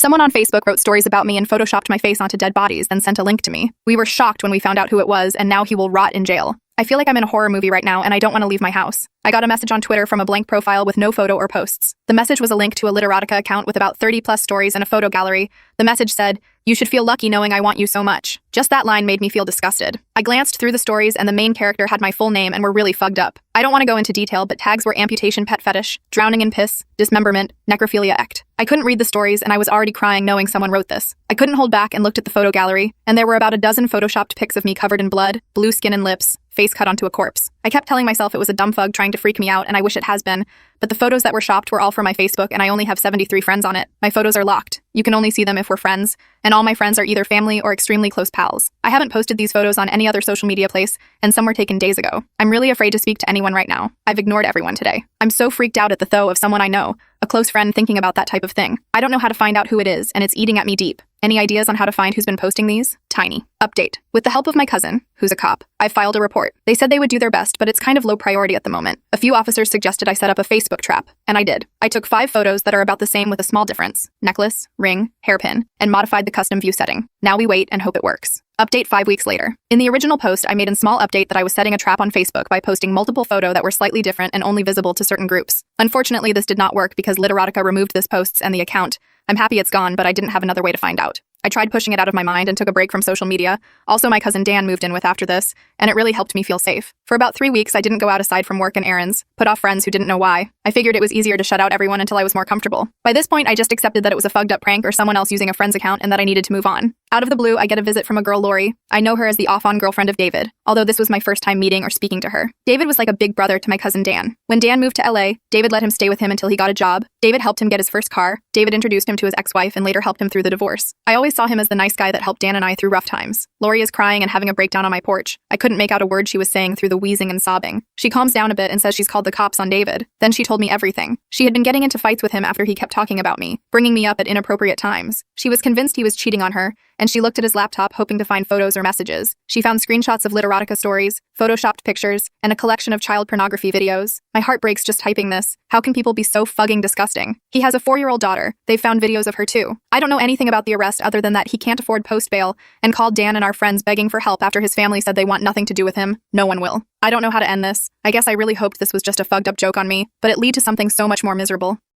Someone on Facebook wrote stories about me and photoshopped my face onto dead bodies, then sent a link to me. We were shocked when we found out who it was, and now he will rot in jail. I feel like I'm in a horror movie right now, and I don't want to leave my house. I got a message on Twitter from a blank profile with no photo or posts. The message was a link to a Literotica account with about 30+ stories and a photo gallery. The message said, "You should feel lucky knowing I want you so much." Just that line made me feel disgusted. I glanced through the stories, and the main character had my full name and were really fucked up. I don't want to go into detail, but tags were amputation pet fetish, drowning in piss, dismemberment, necrophilia act. I couldn't read the stories, and I was already crying knowing someone wrote this. I couldn't hold back and looked at the photo gallery, and there were about a dozen photoshopped pics of me covered in blood, blue skin and lips, face cut onto a corpse. I kept telling myself it was a dumb fug trying to freak me out, and I wish it has been, but the photos that were shopped were all for my Facebook, and I only have 73 friends on it. My photos are locked. You can only see them if we're friends, and all my friends are either family or extremely close pals. I haven't posted these photos on any other social media place, and some were taken days ago. I'm really afraid to speak to anyone right now. I've ignored everyone today. I'm so freaked out at the thought of someone I know, a close friend, thinking about that type of thing. I don't know how to find out who it is, and it's eating at me deep. Any ideas on how to find who's been posting these? Tiny. Update. With the help of my cousin, who's a cop, I've filed a report. They said they would do their best, but it's kind of low priority at the moment. A few officers suggested I set up a Facebook trap, and I did. I took 5 photos that are about the same with a small difference: necklace, ring, hairpin, and modified the custom view setting. Now we wait and hope it works. Update 5 weeks later. In the original post, I made a small update that I was setting a trap on Facebook by posting multiple photos that were slightly different and only visible to certain groups. Unfortunately, this did not work because Literotica removed this post and the account. I'm happy it's gone, but I didn't have another way to find out. I tried pushing it out of my mind and took a break from social media. Also, my cousin Dan moved in with after this, and it really helped me feel safe. For about 3 weeks, I didn't go out aside from work and errands, put off friends who didn't know why. I figured it was easier to shut out everyone until I was more comfortable. By this point, I just accepted that it was a fucked up prank or someone else using a friend's account and that I needed to move on. Out of the blue, I get a visit from a girl, Lori. I know her as the off-on girlfriend of David, although this was my first time meeting or speaking to her. David was like a big brother to my cousin Dan. When Dan moved to LA, David let him stay with him until he got a job. David helped him get his first car. David introduced him to his ex-wife and later helped him through the divorce. I always saw him as the nice guy that helped Dan and I through rough times. Lori is crying and having a breakdown on my porch. I couldn't make out a word she was saying through the wheezing and sobbing. She calms down a bit and says she's called the cops on David. Then she told me everything. She had been getting into fights with him after he kept talking about me, bringing me up at inappropriate times. She was convinced he was cheating on her, and she looked at his laptop hoping to find photos or messages. She found screenshots of Literotica stories, photoshopped pictures, and a collection of child pornography videos. My heart breaks just typing this. How can people be so fucking disgusting? He has a 4-year-old daughter. They've found videos of her too. I don't know anything about the arrest other than that he can't afford post bail and called Dan and our friends begging for help after his family said they want nothing to do with him. No one will. I don't know how to end this. I guess I really hoped this was just a fucked up joke on me, but it led to something so much more miserable.